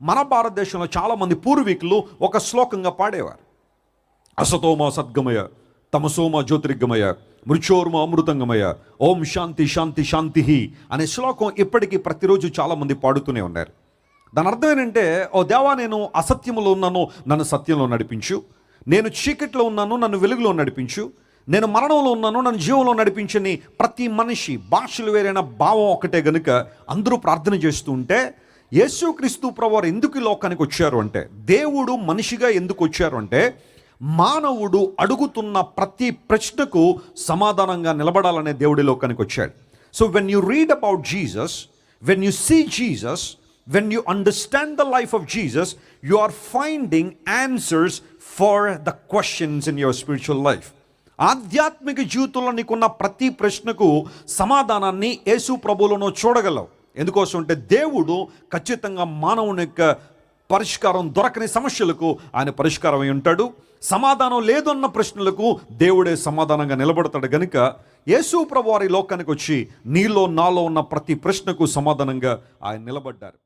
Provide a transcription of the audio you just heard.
మన భారతదేశంలో చాలామంది పూర్వీకులు ఒక శ్లోకంగా పాడేవారు. అసతోమ సద్గమయ, తమసోమ జ్యోతిర్గమయ, మృచోర్మ అమృతంగమయ, ఓం శాంతి శాంతి శాంతి అనే శ్లోకం ఇప్పటికీ ప్రతిరోజు చాలామంది పాడుతూనే ఉన్నారు. దాని అర్థం ఏంటంటే, ఓ దేవా, నేను అసత్యంలో ఉన్నాను, నన్ను సత్యంలో నడిపించు. నేను చీకట్లో ఉన్నాను, నన్ను వెలుగులో నడిపించు. నేను మరణంలో ఉన్నాను, నన్ను జీవంలో నడిపించని ప్రతి మనిషి భాషలు వేరైన భావం ఒకటే గనుక అందరూ ప్రార్థన చేస్తూ ఉంటే, యేసుక్రీస్తు ప్రభువారు ఎందుకు ఈ లోకానికి వచ్చారు అంటే, దేవుడు మనిషిగా ఎందుకు వచ్చారు అంటే, మానవుడు అడుగుతున్న ప్రతి ప్రశ్నకు సమాధానంగా నిలబడాలనే దేవుడి లోకానికి వచ్చాడు. So when you read about Jesus, when you see Jesus, when you understand the life of Jesus, you are finding answers for the questions in your spiritual life. ఆధ్యాత్మిక జీవితంలో నీకున్న ప్రతి ప్రశ్నకు సమాధానాన్ని యేసు ప్రభువులో చూడగలవు. ఎందుకోసం అంటే, దేవుడు ఖచ్చితంగా మానవుని యొక్క పరిష్కారం దొరకని సమస్యలకు ఆయన పరిష్కారం అయి ఉంటాడు. సమాధానం లేదన్న ప్రశ్నలకు దేవుడే సమాధానంగా నిలబడతాడు. గనుక యేసు ప్రభువారి లోకానికి వచ్చి నీలో నాలో ఉన్న ప్రతి ప్రశ్నకు సమాధానంగా ఆయన నిలబడ్డారు.